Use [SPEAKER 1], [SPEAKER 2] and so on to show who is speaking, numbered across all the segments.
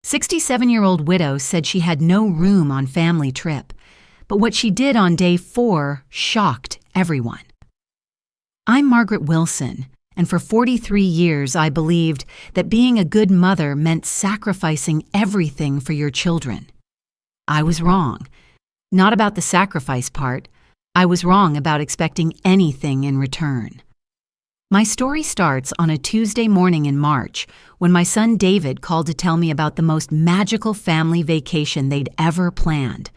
[SPEAKER 1] 67-year-old widow said she had no room on family trip, but what she did on day 4 shocked everyone. I'm Margaret Wilson, and for 43 years I believed that being a good mother meant sacrificing everything for your children. I was wrong. Not about the sacrifice part. I was wrong about expecting anything in return. My story starts on a Tuesday morning in March when my son David called to tell me about the most magical family vacation they'd ever planned.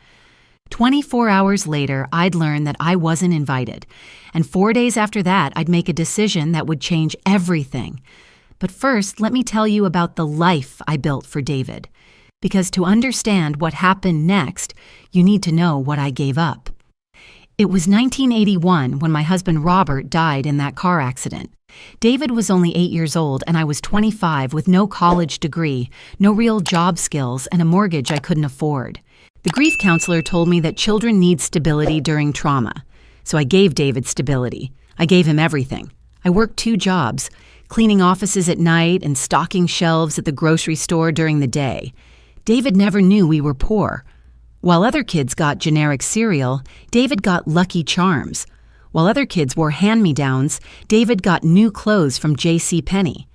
[SPEAKER 1] 24 hours later, I'd learn that I wasn't invited, and 4 days after that, I'd make a decision that would change everything. But first, let me tell you about the life I built for David, because to understand what happened next, you need to know what I gave up. It was 1981 when my husband Robert died in that car accident. David was only 8 years old and I was 25 with no college degree, no real job skills, and a mortgage I couldn't afford. The grief counselor told me that children need stability during trauma. So I gave David stability. I gave him everything. I worked 2 jobs, cleaning offices at night and stocking shelves at the grocery store during the day. David never knew we were poor. While other kids got generic cereal, David got Lucky Charms. While other kids wore hand-me-downs, David got new clothes from JCPenney.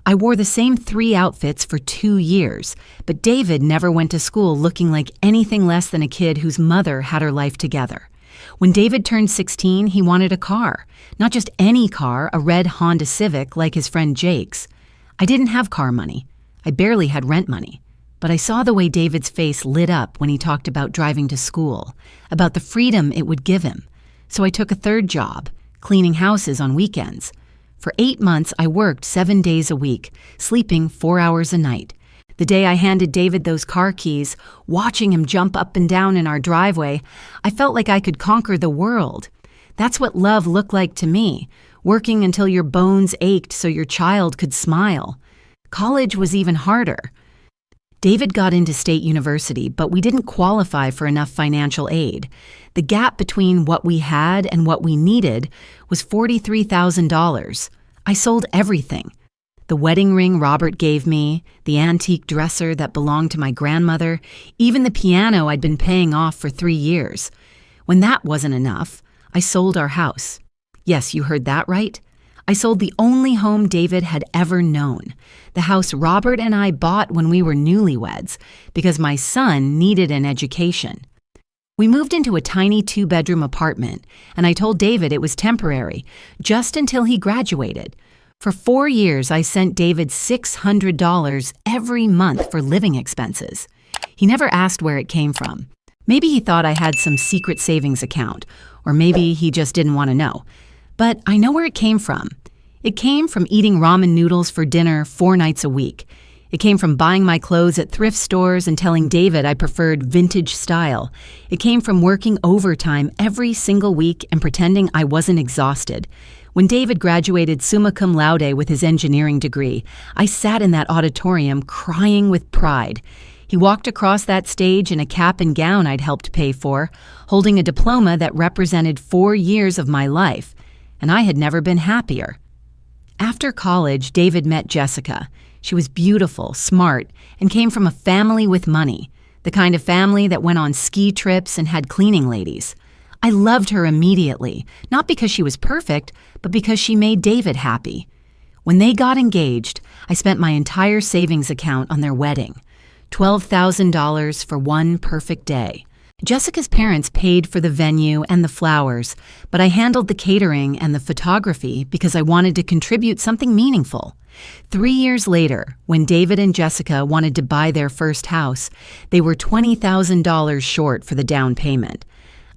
[SPEAKER 1] I wore the same 3 outfits for 2 years, but David never went to school looking like anything less than a kid whose mother had her life together. When David turned 16, he wanted a car. Not just any car, a red Honda Civic like his friend Jake's. I didn't have car money. I barely had rent money. But I saw the way David's face lit up when he talked about driving to school, about the freedom it would give him. So I took a 3rd job, cleaning houses on weekends. For 8 months, I worked 7 days a week, sleeping 4 hours a night. The day I handed David those car keys, watching him jump up and down in our driveway, I felt like I could conquer the world. That's what love looked like to me, working until your bones ached so your child could smile. College was even harder. David got into state university, but we didn't qualify for enough financial aid. The gap between what we had and what we needed was $43,000. I sold everything. The wedding ring Robert gave me, the antique dresser that belonged to my grandmother, even the piano I'd been paying off for 3 years. When that wasn't enough, I sold our house. Yes, you heard that right. I sold the only home David had ever known, the house Robert and I bought when we were newlyweds, because my son needed an education. We moved into a tiny 2-bedroom apartment, and I told David it was temporary, just until he graduated. For 4 years, I sent David $600 every month for living expenses. He never asked where it came from. Maybe he thought I had some secret savings account, or maybe he just didn't want to know. But I know where it came from. It came from eating ramen noodles for dinner 4 nights a week. It came from buying my clothes at thrift stores and telling David I preferred vintage style. It came from working overtime every single week and pretending I wasn't exhausted. When David graduated summa cum laude with his engineering degree, I sat in that auditorium crying with pride. He walked across that stage in a cap and gown I'd helped pay for, holding a diploma that represented 4 years of my life. And I had never been happier. After college, David met Jessica. She was beautiful, smart, and came from a family with money, the kind of family that went on ski trips and had cleaning ladies. I loved her immediately, not because she was perfect, but because she made David happy. When they got engaged, I spent my entire savings account on their wedding, $12,000 for one perfect day. Jessica's parents paid for the venue and the flowers, but I handled the catering and the photography because I wanted to contribute something meaningful. 3 years later, when David and Jessica wanted to buy their first house, they were $20,000 short for the down payment.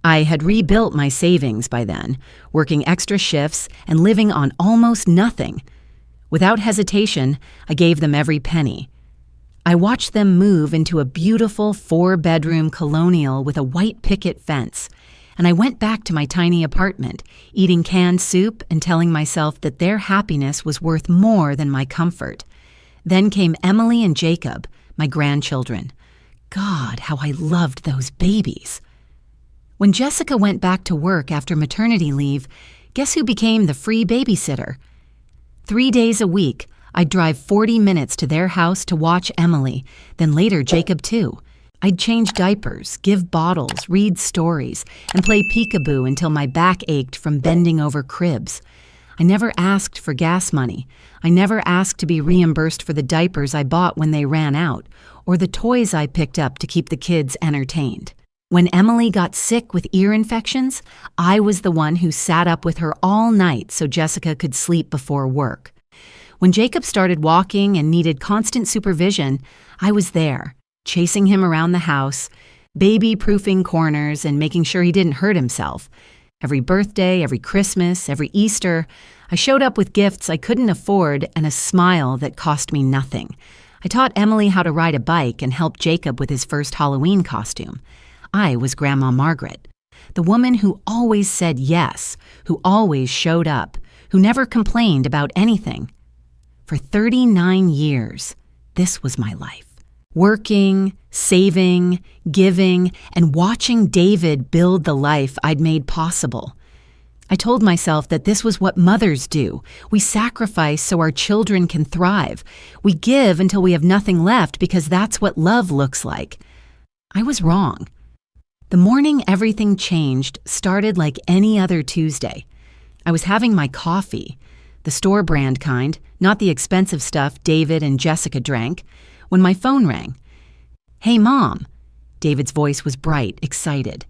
[SPEAKER 1] I had rebuilt my savings by then, working extra shifts and living on almost nothing. Without hesitation, I gave them every penny. I watched them move into a beautiful 4-bedroom colonial with a white picket fence, and I went back to my tiny apartment, eating canned soup and telling myself that their happiness was worth more than my comfort. Then came Emily and Jacob, my grandchildren. God, how I loved those babies. When Jessica went back to work after maternity leave, guess who became the free babysitter? 3 days a week, I'd drive 40 minutes to their house to watch Emily, then later Jacob too. I'd change diapers, give bottles, read stories, and play peekaboo until my back ached from bending over cribs. I never asked for gas money. I never asked to be reimbursed for the diapers I bought when they ran out, or the toys I picked up to keep the kids entertained. When Emily got sick with ear infections, I was the one who sat up with her all night so Jessica could sleep before work. When Jacob started walking and needed constant supervision, I was there, chasing him around the house, baby-proofing corners and making sure he didn't hurt himself. Every birthday, every Christmas, every Easter, I showed up with gifts I couldn't afford and a smile that cost me nothing. I taught Emily how to ride a bike and helped Jacob with his first Halloween costume. I was Grandma Margaret, the woman who always said yes, who always showed up, who never complained about anything. For 39 years, this was my life. Working, saving, giving, and watching David build the life I'd made possible. I told myself that this was what mothers do. We sacrifice so our children can thrive. We give until we have nothing left because that's what love looks like. I was wrong. The morning everything changed started like any other Tuesday. I was having my coffee, the store brand kind, not the expensive stuff David and Jessica drank, when my phone rang. "Hey, Mom." David's voice was bright, excited.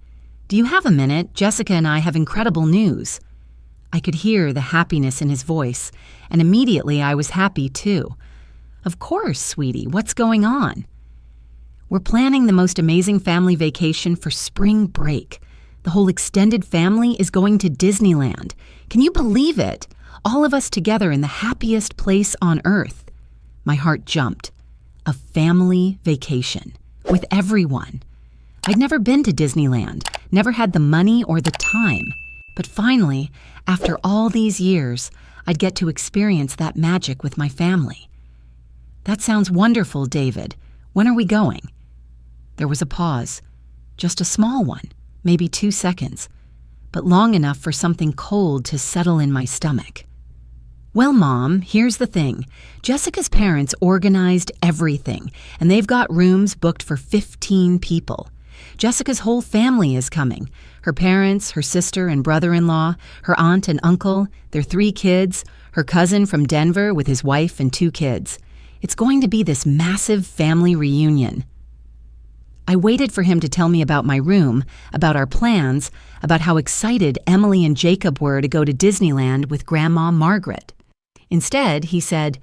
[SPEAKER 1] "Do you have a minute? Jessica and I have incredible news." I could hear the happiness in his voice, and immediately I was happy too. "Of course, sweetie. What's going on?" "We're planning the most amazing family vacation for spring break. The whole extended family is going to Disneyland. Can you believe it? All of us together in the happiest place on earth." My heart jumped. A family vacation. With everyone. I'd never been to Disneyland, never had the money or the time. But finally, after all these years, I'd get to experience that magic with my family. "That sounds wonderful, David. When are we going?" There was a pause. Just a small one, maybe 2 seconds, but long enough for something cold to settle in my stomach. "Well, Mom, here's the thing. Jessica's parents organized everything, and they've got rooms booked for 15 people. Jessica's whole family is coming. Her parents, her sister and brother-in-law, her aunt and uncle, their 3 kids, her cousin from Denver with his wife and 2 kids. It's going to be this massive family reunion." I waited for him to tell me about my room, about our plans, about how excited Emily and Jacob were to go to Disneyland with Grandma Margaret. Instead, he said,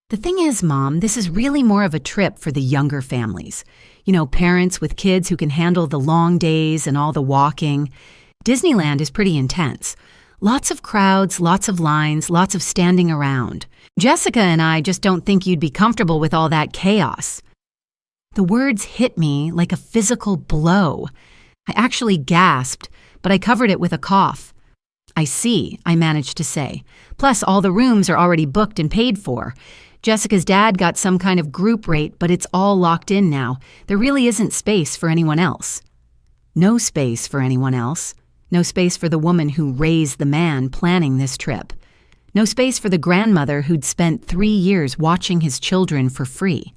[SPEAKER 1] "The thing is, Mom, this is really more of a trip for the younger families. You know, parents with kids who can handle the long days and all the walking. Disneyland is pretty intense. Lots of crowds, lots of lines, lots of standing around. Jessica and I just don't think you'd be comfortable with all that chaos." The words hit me like a physical blow. I actually gasped, but I covered it with a cough. "I see," I managed to say. "Plus, all the rooms are already booked and paid for. Jessica's dad got some kind of group rate, but it's all locked in now. There really isn't space for anyone else." No space for anyone else. No space for the woman who raised the man planning this trip. No space for the grandmother who'd spent 3 years watching his children for free.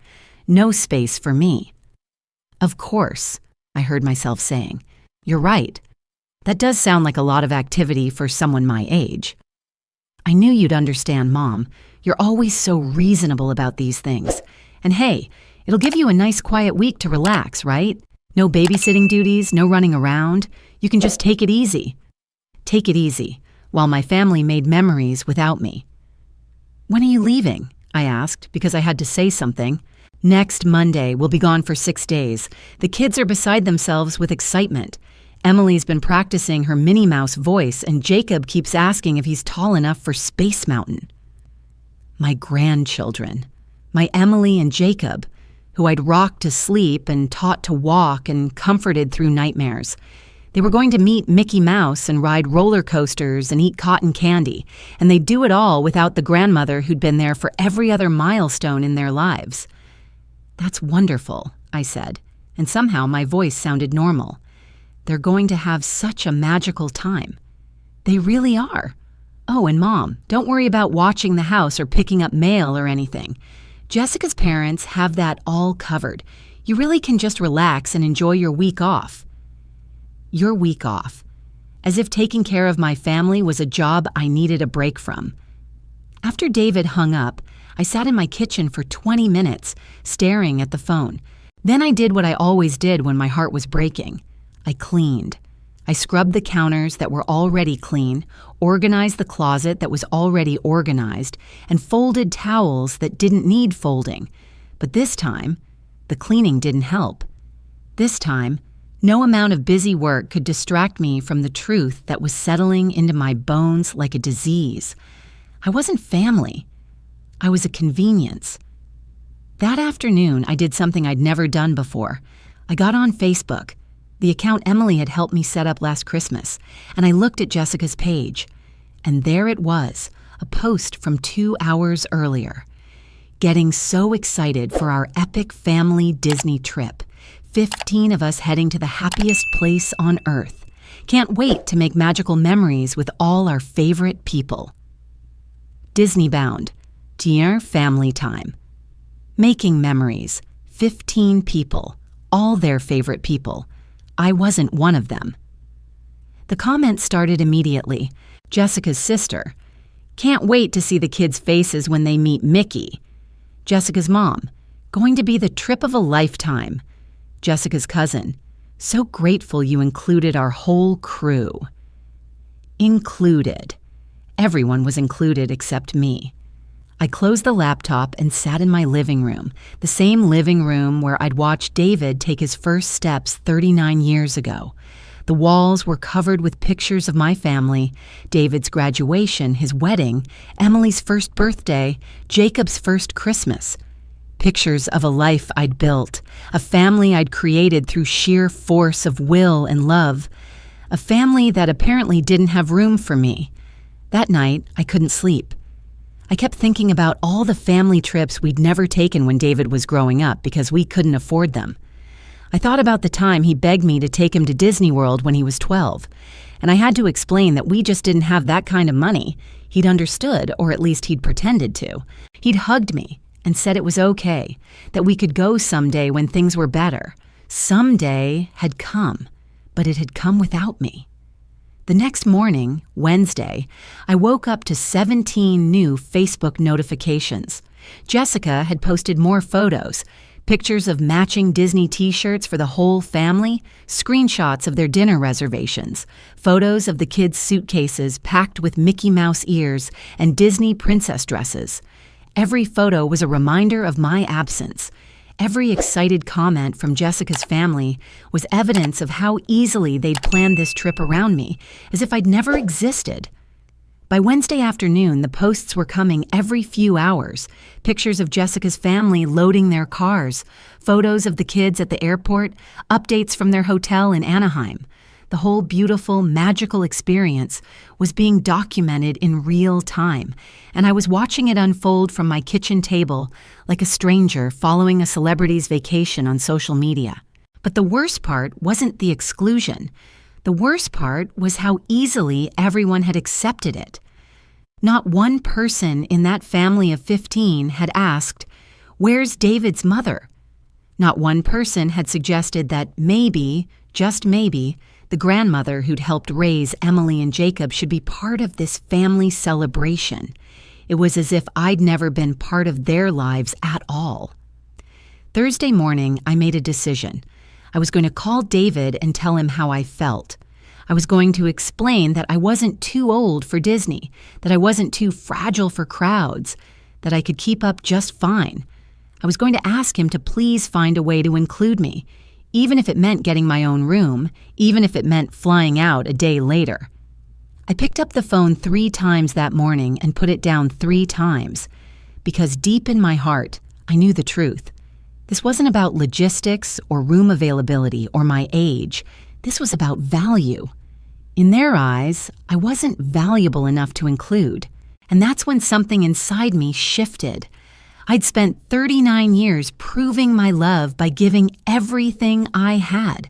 [SPEAKER 1] No space for me. "Of course," I heard myself saying. "You're right. That does sound like a lot of activity for someone my age." "I knew you'd understand, Mom. You're always so reasonable about these things. And hey, it'll give you a nice quiet week to relax, right? No babysitting duties, no running around. You can just take it easy." Take it easy, while my family made memories without me. "When are you leaving?" I asked, because I had to say something. "Next Monday. We'll be gone for 6 days. The kids are beside themselves with excitement. Emily's been practicing her Minnie Mouse voice, and Jacob keeps asking if he's tall enough for Space Mountain." My grandchildren. My Emily and Jacob, who I'd rocked to sleep and taught to walk and comforted through nightmares. They were going to meet Mickey Mouse and ride roller coasters and eat cotton candy, and they'd do it all without the grandmother who'd been there for every other milestone in their lives. "That's wonderful," I said, and somehow my voice sounded normal. "They're going to have such a magical time." "They really are." Oh, and Mom, don't worry about watching the house or picking up mail or anything. Jessica's parents have that all covered. You really can just relax and enjoy your week off. Your week off. As if taking care of my family was a job I needed a break from. After David hung up, I sat in my kitchen for 20 minutes, staring at the phone. Then I did what I always did when my heart was breaking. I cleaned. I scrubbed the counters that were already clean, organized the closet that was already organized, and folded towels that didn't need folding. But this time, the cleaning didn't help. This time, no amount of busy work could distract me from the truth that was settling into my bones like a disease. I wasn't family. I was a convenience. That afternoon, I did something I'd never done before. I got on Facebook, the account Emily had helped me set up last Christmas, and I looked at Jessica's page. And there it was, a post from 2 hours earlier. Getting so excited for our epic family Disney trip. 15 of us heading to the happiest place on earth. Can't wait to make magical memories with all our favorite people. Disney bound. Dear family time. Making memories. 15 people. All their favorite people. I wasn't one of them. The comments started immediately. Jessica's sister. Can't wait to see the kids' faces when they meet Mickey. Jessica's mom. Going to be the trip of a lifetime. Jessica's cousin. So grateful you included our whole crew. Included. Everyone was included except me. I closed the laptop and sat in my living room, the same living room where I'd watched David take his first steps 39 years ago. The walls were covered with pictures of my family, David's graduation, his wedding, Emily's first birthday, Jacob's first Christmas. Pictures of a life I'd built, a family I'd created through sheer force of will and love, a family that apparently didn't have room for me. That night, I couldn't sleep. I kept thinking about all the family trips we'd never taken when David was growing up because we couldn't afford them. I thought about the time he begged me to take him to Disney World when he was 12, and I had to explain that we just didn't have that kind of money. He'd understood, or at least he'd pretended to. He'd hugged me and said it was okay, that we could go someday when things were better. Someday had come, but it had come without me. The next morning, Wednesday, I woke up to 17 new Facebook notifications. Jessica had posted more photos, pictures of matching Disney t-shirts for the whole family, screenshots of their dinner reservations, photos of the kids' suitcases packed with Mickey Mouse ears and Disney princess dresses. Every photo was a reminder of my absence. Every excited comment from Jessica's family was evidence of how easily they'd planned this trip around me, as if I'd never existed. By Wednesday afternoon, the posts were coming every few hours. Pictures of Jessica's family loading their cars, photos of the kids at the airport, updates from their hotel in Anaheim. The whole beautiful, magical experience was being documented in real time, and I was watching it unfold from my kitchen table like a stranger following a celebrity's vacation on social media. But the worst part wasn't the exclusion. The worst part was how easily everyone had accepted it. Not one person in that family of 15 had asked, "Where's David's mother?" Not one person had suggested that maybe, just maybe, the grandmother who'd helped raise Emily and Jacob should be part of this family celebration. It was as if I'd never been part of their lives at all. Thursday morning, I made a decision. I was going to call David and tell him how I felt. I was going to explain that I wasn't too old for Disney, that I wasn't too fragile for crowds, that I could keep up just fine. I was going to ask him to please find a way to include me, even if it meant getting my own room, even if it meant flying out a day later. I picked up the phone 3 times that morning and put it down 3 times, because deep in my heart, I knew the truth. This wasn't about logistics or room availability or my age. This was about value. In their eyes, I wasn't valuable enough to include, and that's when something inside me shifted. I'd spent 39 years proving my love by giving everything I had.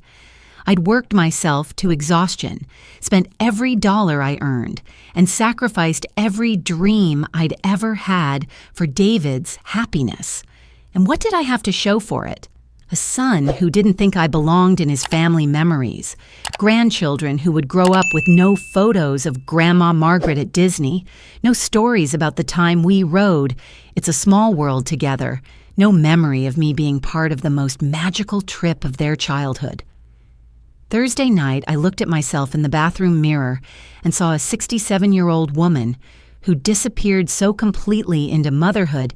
[SPEAKER 1] I'd worked myself to exhaustion, spent every dollar I earned, and sacrificed every dream I'd ever had for David's happiness. And what did I have to show for it? A son who didn't think I belonged in his family memories, grandchildren who would grow up with no photos of Grandma Margaret at Disney, no stories about the time we rode It's a Small World together, no memory of me being part of the most magical trip of their childhood. Thursday night, I looked at myself in the bathroom mirror and saw a 67-year-old woman who disappeared so completely into motherhood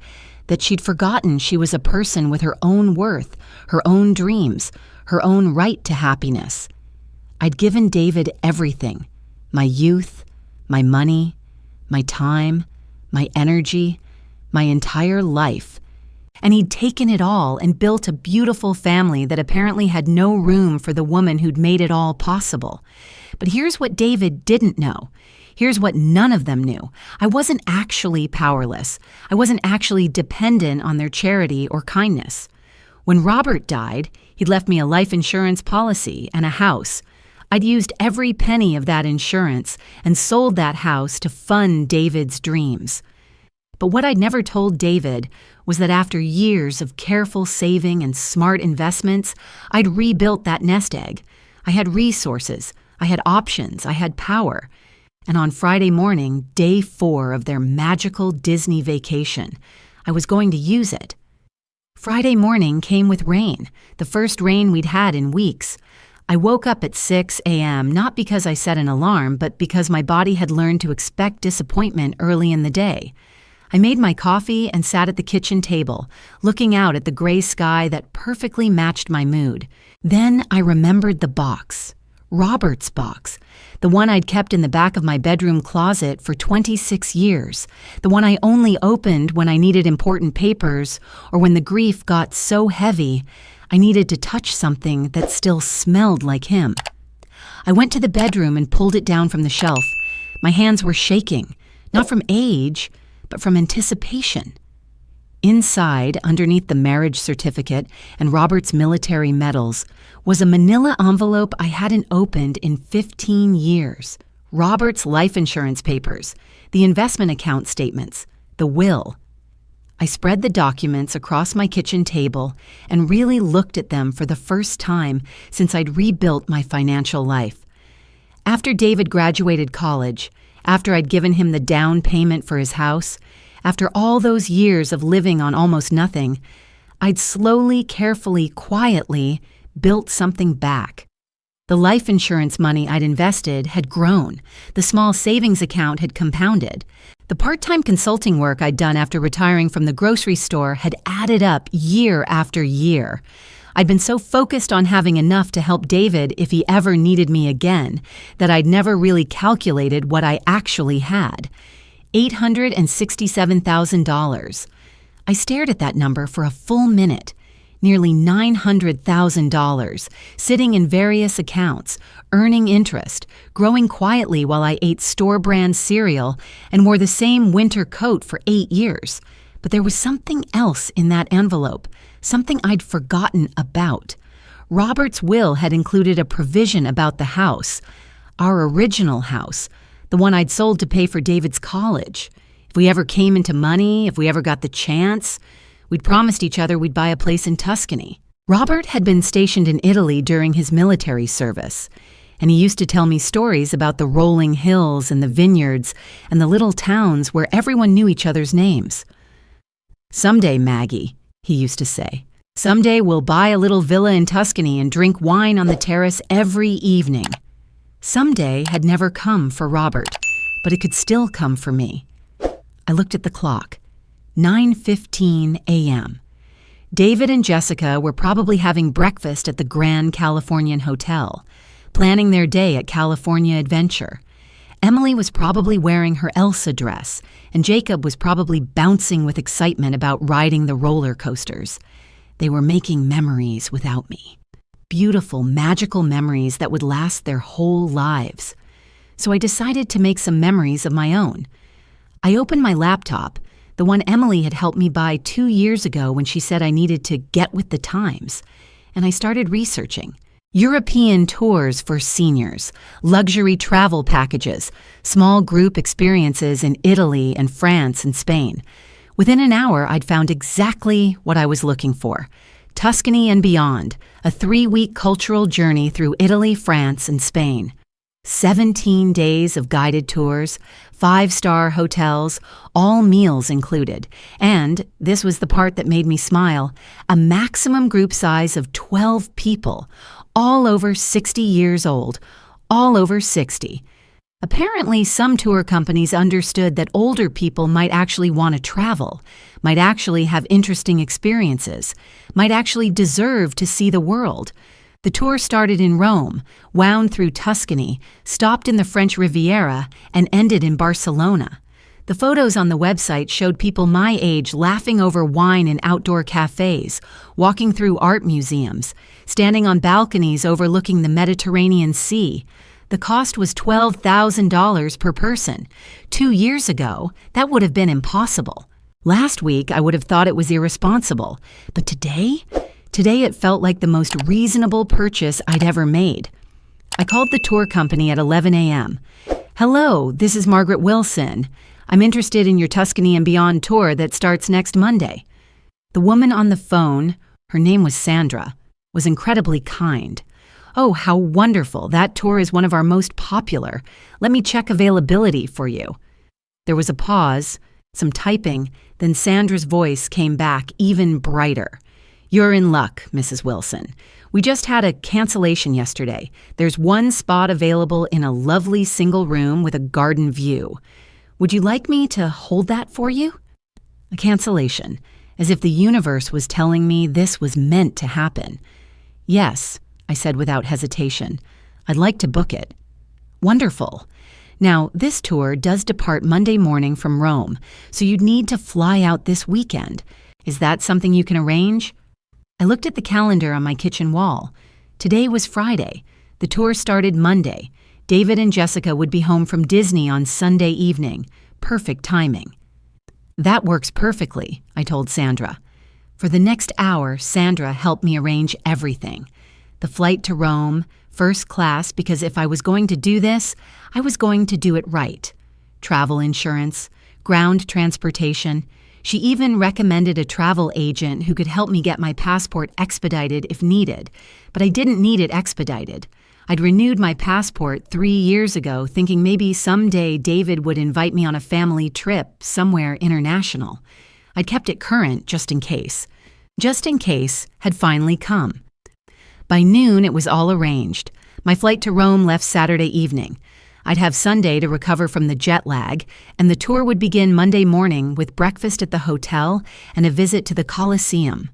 [SPEAKER 1] that she'd forgotten she was a person with her own worth, her own dreams, her own right to happiness. I'd given David everything: my youth, my money, my time, my energy, my entire life. And he'd taken it all and built a beautiful family that apparently had no room for the woman who'd made it all possible. But here's what David didn't know. Here's what none of them knew. I wasn't actually powerless. I wasn't actually dependent on their charity or kindness. When Robert died, he'd left me a life insurance policy and a house. I'd used every penny of that insurance and sold that house to fund David's dreams. But what I'd never told David was that after years of careful saving and smart investments, I'd rebuilt that nest egg. I had resources, I had options, I had power. And on Friday morning, day 4 of their magical Disney vacation, I was going to use it. Friday morning came with rain, the first rain we'd had in weeks. I woke up at 6 a.m., not because I set an alarm, but because my body had learned to expect disappointment early in the day. I made my coffee and sat at the kitchen table, looking out at the gray sky that perfectly matched my mood. Then I remembered the box, Robert's box, the one I'd kept in the back of my bedroom closet for 26 years, the one I only opened when I needed important papers or when the grief got so heavy I needed to touch something that still smelled like him. I went to the bedroom and pulled it down from the shelf. My hands were shaking, not from age, but from anticipation. Inside, underneath the marriage certificate and Robert's military medals, was a manila envelope I hadn't opened in 15 years. Robert's life insurance papers, the investment account statements, the will. I spread the documents across my kitchen table and really looked at them for the first time since I'd rebuilt my financial life. After David graduated college, after I'd given him the down payment for his house, after all those years of living on almost nothing, I'd slowly, carefully, quietly built something back. The life insurance money I'd invested had grown. The small savings account had compounded. The part-time consulting work I'd done after retiring from the grocery store had added up year after year. I'd been so focused on having enough to help David if he ever needed me again that I'd never really calculated what I actually had. $867,000. I stared at that number for a full minute. Nearly $900,000, sitting in various accounts, earning interest, growing quietly while I ate store-brand cereal and wore the same winter coat for 8 years. But there was something else in that envelope, something I'd forgotten about. Robert's will had included a provision about the house, our original house, the one I'd sold to pay for David's college. If we ever came into money, if we ever got the chance, we'd promised each other we'd buy a place in Tuscany. Robert had been stationed in Italy during his military service, and he used to tell me stories about the rolling hills and the vineyards and the little towns where everyone knew each other's names. "Someday, Maggie," he used to say, "someday we'll buy a little villa in Tuscany and drink wine on the terrace every evening." Someday had never come for Robert, but it could still come for me. I looked at the clock. 9:15 a.m. David and Jessica were probably having breakfast at the Grand Californian Hotel, planning their day at California Adventure. Emily was probably wearing her Elsa dress, and Jacob was probably bouncing with excitement about riding the roller coasters. They were making memories without me. Beautiful, magical memories that would last their whole lives. So I decided to make some memories of my own. I opened my laptop, the one Emily had helped me buy 2 years ago when she said I needed to get with the times, and I started researching. European tours for seniors, luxury travel packages, small group experiences in Italy and France and Spain. Within an hour, I'd found exactly what I was looking for. Tuscany and beyond, a 3-week cultural journey through Italy, France, and Spain. 17 days of guided tours, 5-star hotels, all meals included, and, this was the part that made me smile, a maximum group size of 12 people, all over 60 years old, all over 60. Apparently, some tour companies understood that older people might actually want to travel, might actually have interesting experiences, might actually deserve to see the world. The tour started in Rome, wound through Tuscany, stopped in the French Riviera, and ended in Barcelona. The photos on the website showed people my age laughing over wine in outdoor cafes, walking through art museums, standing on balconies overlooking the Mediterranean Sea. The cost was $12,000 per person. 2 years ago, that would have been impossible. Last week, I would have thought it was irresponsible. But today it felt like the most reasonable purchase I'd ever made. I called the tour company at 11 a.m. "Hello, this is Margaret Wilson. I'm interested in your Tuscany and Beyond tour that starts next Monday." The woman on the phone, her name was Sandra, was incredibly kind. "Oh, how wonderful. That tour is one of our most popular. Let me check availability for you." There was a pause, some typing, then Sandra's voice came back even brighter. "You're in luck, Mrs. Wilson. We just had a cancellation yesterday. There's one spot available in a lovely single room with a garden view. Would you like me to hold that for you?" A cancellation, as if the universe was telling me this was meant to happen. "Yes," I said without hesitation. "I'd like to book it." "Wonderful. Now, this tour does depart Monday morning from Rome, so you'd need to fly out this weekend. Is that something you can arrange?" I looked at the calendar on my kitchen wall. Today was Friday. The tour started Monday. David and Jessica would be home from Disney on Sunday evening. Perfect timing. "That works perfectly," I told Sandra. For the next hour, Sandra helped me arrange everything. The flight to Rome, first class, because if I was going to do this, I was going to do it right. Travel insurance, ground transportation. She even recommended a travel agent who could help me get my passport expedited if needed, but I didn't need it expedited. I'd renewed my passport 3 years ago, thinking maybe someday David would invite me on a family trip somewhere international. I'd kept it current just in case. Just in case had finally come. By noon, it was all arranged. My flight to Rome left Saturday evening. I'd have Sunday to recover from the jet lag, and the tour would begin Monday morning with breakfast at the hotel and a visit to the Colosseum.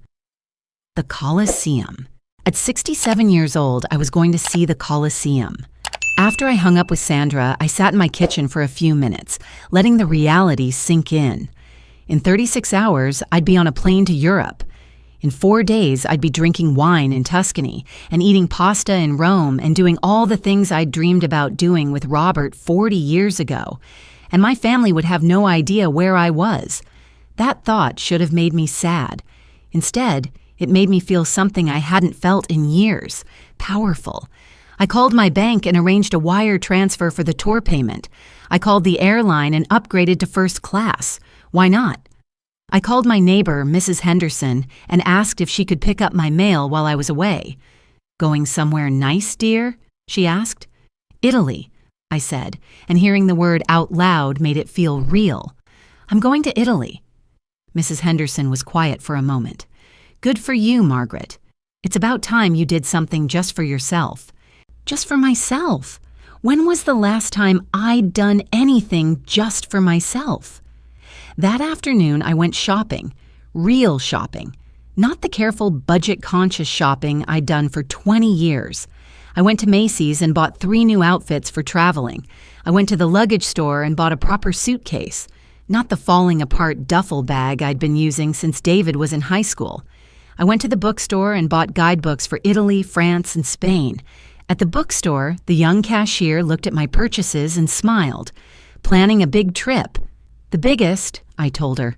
[SPEAKER 1] The Colosseum. At 67 years old, I was going to see the Colosseum. After I hung up with Sandra, I sat in my kitchen for a few minutes, letting the reality sink in. In 36 hours, I'd be on a plane to Europe. In 4 days, I'd be drinking wine in Tuscany and eating pasta in Rome and doing all the things I'd dreamed about doing with Robert 40 years ago. And my family would have no idea where I was. That thought should have made me sad. Instead, it made me feel something I hadn't felt in years, powerful. I called my bank and arranged a wire transfer for the tour payment. I called the airline and upgraded to first class. Why not? I called my neighbor, Mrs. Henderson, and asked if she could pick up my mail while I was away. "Going somewhere nice, dear?" she asked. "Italy," I said, and hearing the word out loud made it feel real. "I'm going to Italy." Mrs. Henderson was quiet for a moment. "Good for you, Margaret. It's about time you did something just for yourself." Just for myself? When was the last time I'd done anything just for myself? That afternoon, I went shopping, real shopping, not the careful, budget-conscious shopping I'd done for 20 years. I went to Macy's and bought 3 new outfits for traveling. I went to the luggage store and bought a proper suitcase, not the falling-apart duffel bag I'd been using since David was in high school. I went to the bookstore and bought guidebooks for Italy, France, and Spain. At the bookstore, the young cashier looked at my purchases and smiled. Planning a big trip. The biggest, I told her.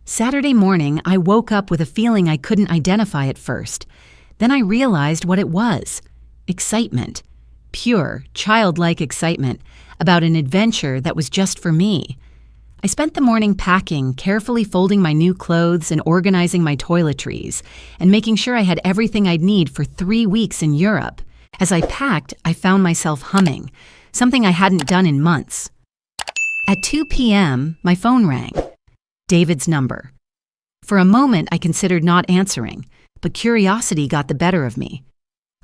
[SPEAKER 1] Saturday morning, I woke up with a feeling I couldn't identify at first. Then I realized what it was. Excitement. Pure, childlike excitement about an adventure that was just for me. I spent the morning packing, carefully folding my new clothes and organizing my toiletries, and making sure I had everything I'd need for 3 weeks in Europe. As I packed, I found myself humming, something I hadn't done in months. At 2 p.m., my phone rang. David's number. For a moment, I considered not answering, but curiosity got the better of me.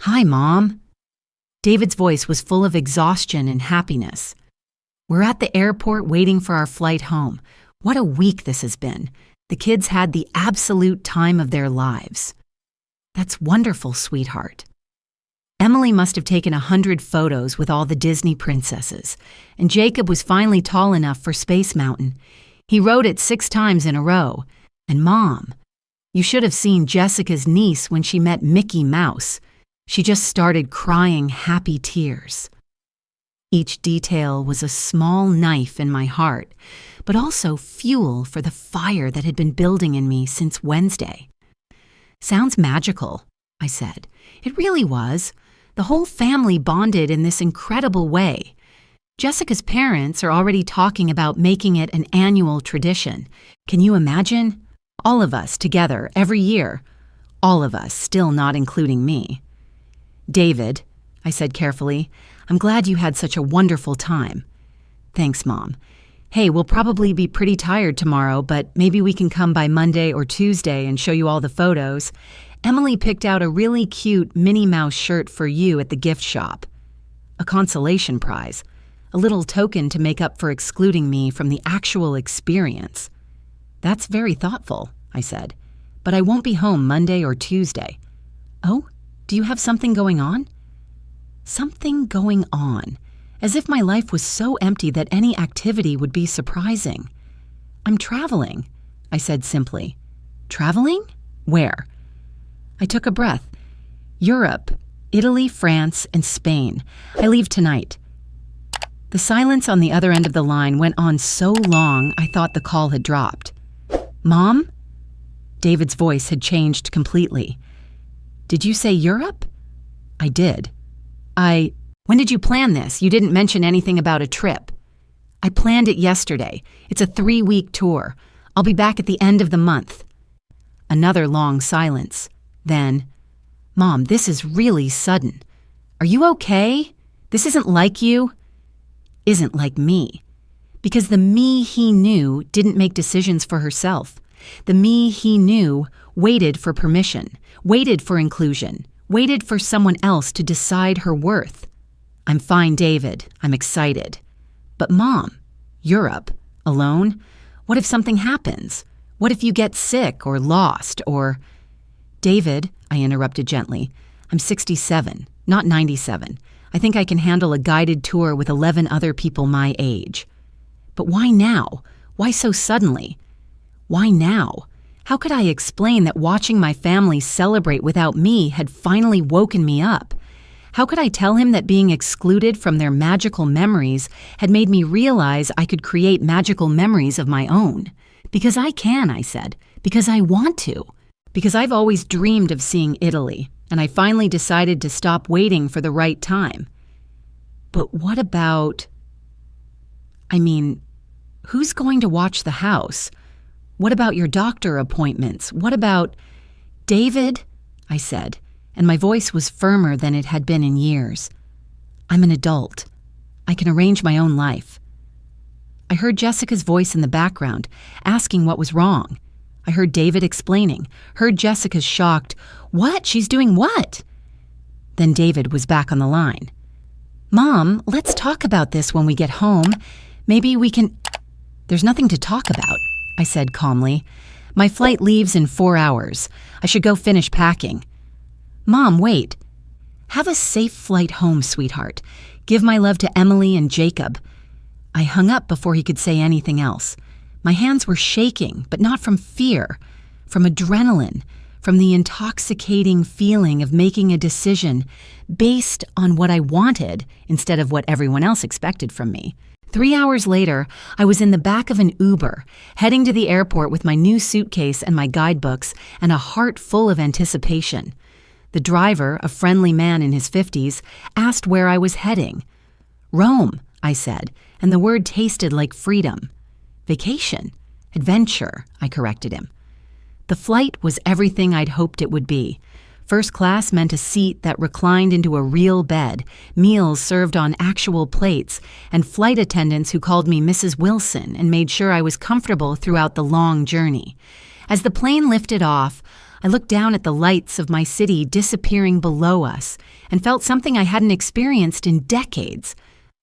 [SPEAKER 1] "Hi, Mom." David's voice was full of exhaustion and happiness. "We're at the airport waiting for our flight home. What a week this has been. The kids had the absolute time of their lives." "That's wonderful, sweetheart." Emily must have taken 100 photos with all the Disney princesses, and Jacob was finally tall enough for Space Mountain. He rode it 6 times in a row. And Mom, you should have seen Jessica's niece when she met Mickey Mouse. She just started crying happy tears. Each detail was a small knife in my heart, but also fuel for the fire that had been building in me since Wednesday. "Sounds magical," I said. It really was. The whole family bonded in this incredible way. Jessica's parents are already talking about making it an annual tradition. Can you imagine? All of us together every year. All of us, still not including me. "David," I said carefully, "I'm glad you had such a wonderful time." "Thanks, Mom. Hey, we'll probably be pretty tired tomorrow, but maybe we can come by Monday or Tuesday and show you all the photos. Emily picked out a really cute Minnie Mouse shirt for you at the gift shop. A consolation prize, a little token to make up for excluding me from the actual experience." "That's very thoughtful," I said, "but I won't be home Monday or Tuesday." "Oh, do you have something going on?" Something going on, as if my life was so empty that any activity would be surprising. "I'm traveling," I said simply. "Traveling? Where?" I took a breath. "Europe, Italy, France, and Spain. I leave tonight." The silence on the other end of the line went on so long I thought the call had dropped. "Mom?" David's voice had changed completely. "Did you say Europe?" I did. When did you plan this? You didn't mention anything about a trip." "I planned it yesterday. It's a 3-week tour. I'll be back at the end of the month." Another long silence. Then, "Mom, this is really sudden. Are you okay? This isn't like you." "Isn't like me." Because the me he knew didn't make decisions for herself. The me he knew waited for permission, waited for inclusion, waited for someone else to decide her worth. "I'm fine, David. I'm excited." "But Mom, Europe, alone? What if something happens? What if you get sick or lost or—" "David," I interrupted gently, "I'm 67, not 97. I think I can handle a guided tour with 11 other people my age." "But why now? Why so suddenly?" "Why now?" How could I explain that watching my family celebrate without me had finally woken me up? How could I tell him that being excluded from their magical memories had made me realize I could create magical memories of my own? "Because I can," I said. "Because I want to. Because I've always dreamed of seeing Italy, and I finally decided to stop waiting for the right time." "But what about— who's going to watch the house? What about your doctor appointments? What about—" "David," I said, and my voice was firmer than it had been in years. "I'm an adult. I can arrange my own life." I heard Jessica's voice in the background, asking what was wrong. I heard David explaining, heard Jessica's shocked, "What? She's doing what?" Then David was back on the line. "Mom, let's talk about this when we get home. Maybe we can—" "There's nothing to talk about," I said calmly. "My flight leaves in 4 hours. I should go finish packing." "Mom, wait. Have a safe flight home, sweetheart. Give my love to Emily and Jacob." I hung up before he could say anything else. My hands were shaking, but not from fear, from adrenaline, from the intoxicating feeling of making a decision based on what I wanted instead of what everyone else expected from me. 3 hours later, I was in the back of an Uber, heading to the airport with my new suitcase and my guidebooks and a heart full of anticipation. The driver, a friendly man in his 50s, asked where I was heading. "Rome," I said, and the word tasted like freedom. "Vacation. Adventure," I corrected him. The flight was everything I'd hoped it would be. First class meant a seat that reclined into a real bed, meals served on actual plates, and flight attendants who called me Mrs. Wilson and made sure I was comfortable throughout the long journey. As the plane lifted off, I looked down at the lights of my city disappearing below us and felt something I hadn't experienced in decades.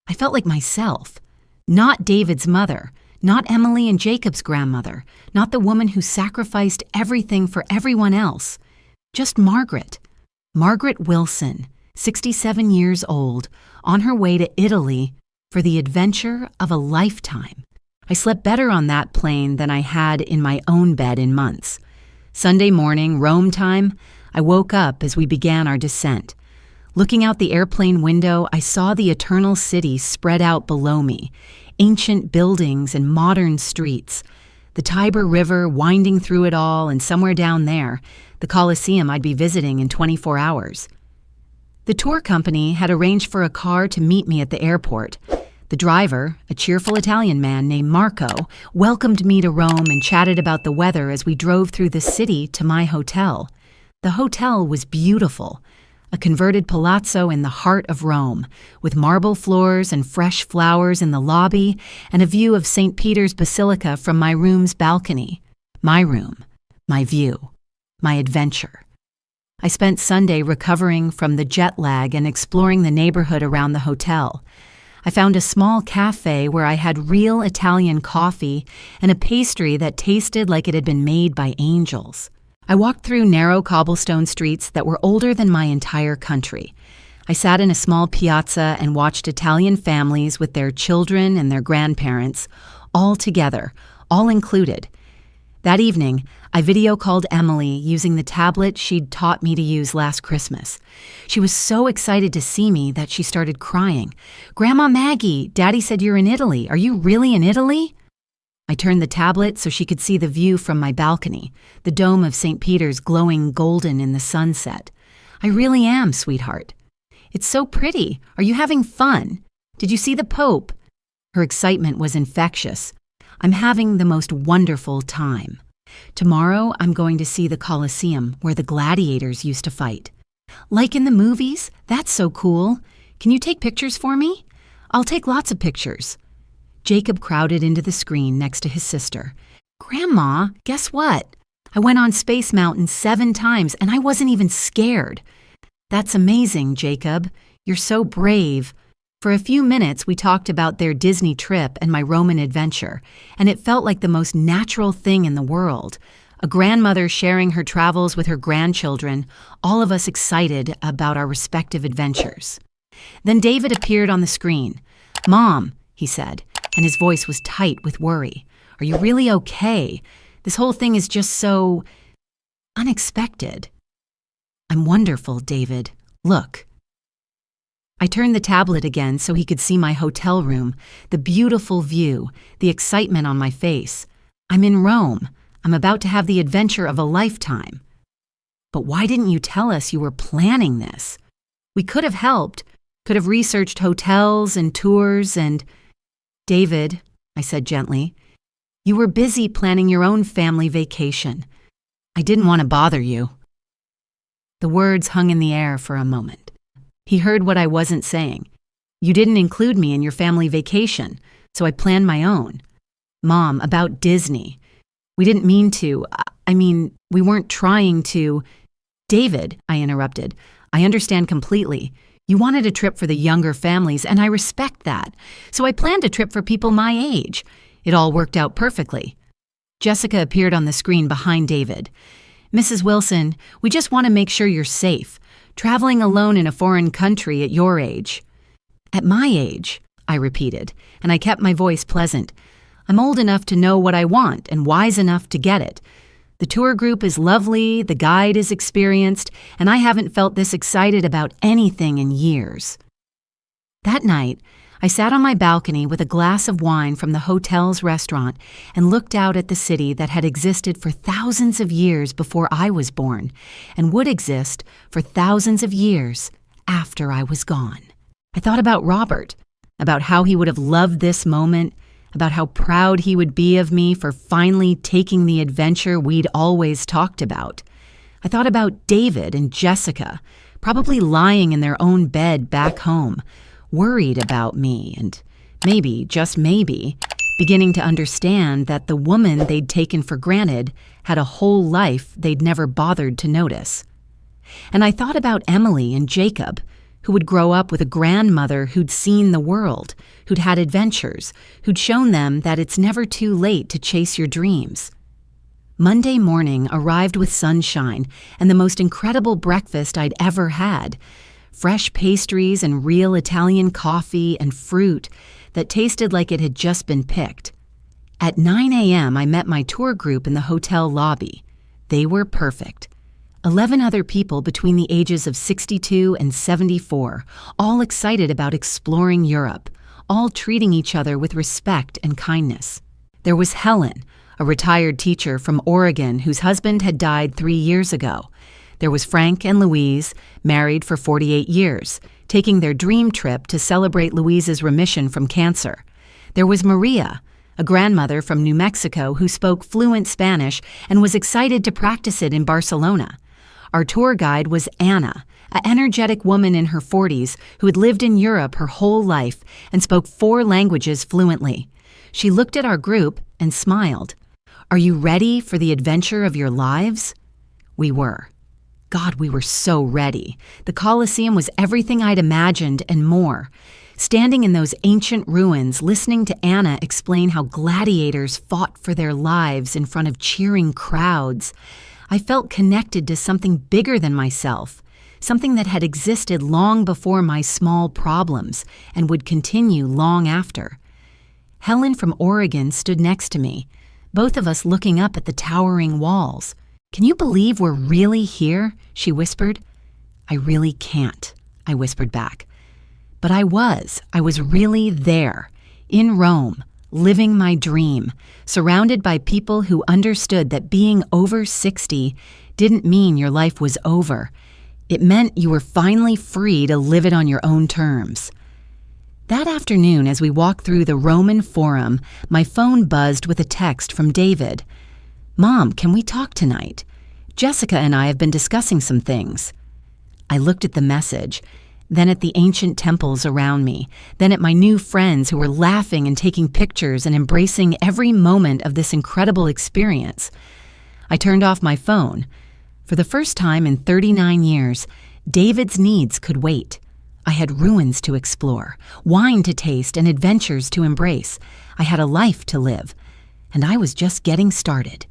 [SPEAKER 1] I felt like myself, not David's mother, not Emily and Jacob's grandmother, not the woman who sacrificed everything for everyone else. Just Margaret. Margaret Wilson, 67 years old, on her way to Italy for the adventure of a lifetime. I slept better on that plane than I had in my own bed in months. Sunday morning, Rome time, I woke up as we began our descent. Looking out the airplane window, I saw the eternal city spread out below me, ancient buildings and modern streets, the Tiber River winding through it all, and somewhere down there, the Colosseum I'd be visiting in 24 hours. The tour company had arranged for a car to meet me at the airport. The driver, a cheerful Italian man named Marco, welcomed me to Rome and chatted about the weather as we drove through the city to my hotel. The hotel was beautiful, a converted palazzo in the heart of Rome, with marble floors and fresh flowers in the lobby and a view of St. Peter's Basilica from my room's balcony. My room, my view, my adventure. I spent Sunday recovering from the jet lag and exploring the neighborhood around the hotel. I found a small cafe where I had real Italian coffee and a pastry that tasted like it had been made by angels. I walked through narrow cobblestone streets that were older than my entire country. I sat in a small piazza and watched Italian families with their children and their grandparents, all together, all included. That evening, I video called Emily using the tablet she'd taught me to use last Christmas. She was so excited to see me that she started crying. "Grandma Maggie, Daddy said you're in Italy. Are you really in Italy?" I turned the tablet so she could see the view from my balcony, the dome of St. Peter's glowing golden in the sunset. "I really am, sweetheart." "It's so pretty. Are you having fun? Did you see the Pope?" Her excitement was infectious. "I'm having the most wonderful time. Tomorrow, I'm going to see the Colosseum where the gladiators used to fight." "Like in the movies? That's so cool. Can you take pictures for me?" "I'll take lots of pictures." Jacob crowded into the screen next to his sister. "Grandma, guess what? I went on Space Mountain 7 times and I wasn't even scared." "That's amazing, Jacob. You're so brave." For a few minutes, we talked about their Disney trip and my Roman adventure, and it felt like the most natural thing in the world. A grandmother sharing her travels with her grandchildren, all of us excited about our respective adventures. Then David appeared on the screen. "Mom," he said, and his voice was tight with worry. "Are you really okay? This whole thing is just so unexpected." "I'm wonderful, David. Look." I turned the tablet again so he could see my hotel room, the beautiful view, the excitement on my face. "I'm in Rome. I'm about to have the adventure of a lifetime." "But why didn't you tell us you were planning this? We could have helped, could have researched hotels and tours and—" "David," I said gently, "you were busy planning your own family vacation. I didn't want to bother you." The words hung in the air for a moment. He heard what I wasn't saying. "You didn't include me in your family vacation, so I planned my own." "Mom, about Disney. We didn't mean to. We weren't trying to—" "David," I interrupted, "I understand completely. You wanted a trip for the younger families, and I respect that. So I planned a trip for people my age. It all worked out perfectly." Jessica appeared on the screen behind David. "Mrs. Wilson, we just want to make sure you're safe. Traveling alone in a foreign country at your age." "At my age," I repeated, and I kept my voice pleasant. "I'm old enough to know what I want and wise enough to get it. The tour group is lovely, the guide is experienced, and I haven't felt this excited about anything in years." That night, I sat on my balcony with a glass of wine from the hotel's restaurant and looked out at the city that had existed for thousands of years before I was born and would exist for thousands of years after I was gone. I thought about Robert, about how he would have loved this moment, about how proud he would be of me for finally taking the adventure we'd always talked about. I thought about David and Jessica, probably lying in their own bed back home, worried about me and maybe, just maybe, beginning to understand that the woman they'd taken for granted had a whole life they'd never bothered to notice. And I thought about Emily and Jacob, who would grow up with a grandmother who'd seen the world, who'd had adventures, who'd shown them that it's never too late to chase your dreams. Monday morning arrived with sunshine and the most incredible breakfast I'd ever had. Fresh pastries and real Italian coffee and fruit that tasted like it had just been picked. At 9 a.m., I met my tour group in the hotel lobby. They were perfect. 11 other people between the ages of 62 and 74, all excited about exploring Europe, all treating each other with respect and kindness. There was Helen, a retired teacher from Oregon whose husband had died 3 years ago. There was Frank and Louise, married for 48 years, taking their dream trip to celebrate Louise's remission from cancer. There was Maria, a grandmother from New Mexico who spoke fluent Spanish and was excited to practice it in Barcelona. Our tour guide was Anna, an energetic woman in her 40s who had lived in Europe her whole life and spoke 4 languages fluently. She looked at our group and smiled. "Are you ready for the adventure of your lives?" We were. God, we were so ready. The Colosseum was everything I'd imagined and more. Standing in those ancient ruins, listening to Anna explain how gladiators fought for their lives in front of cheering crowds, I felt connected to something bigger than myself, something that had existed long before my small problems and would continue long after. Helen from Oregon stood next to me, both of us looking up at the towering walls. "Can you believe we're really here?" she whispered. "I really can't," I whispered back. But I was really there, in Rome, living my dream, surrounded by people who understood that being over 60 didn't mean your life was over. It meant you were finally free to live it on your own terms. That afternoon, as we walked through the Roman Forum, my phone buzzed with a text from David. "Mom, can we talk tonight? Jessica and I have been discussing some things." I looked at the message, then at the ancient temples around me, then at my new friends who were laughing and taking pictures and embracing every moment of this incredible experience. I turned off my phone. For the first time in 39 years, David's needs could wait. I had ruins to explore, wine to taste, and adventures to embrace. I had a life to live, and I was just getting started.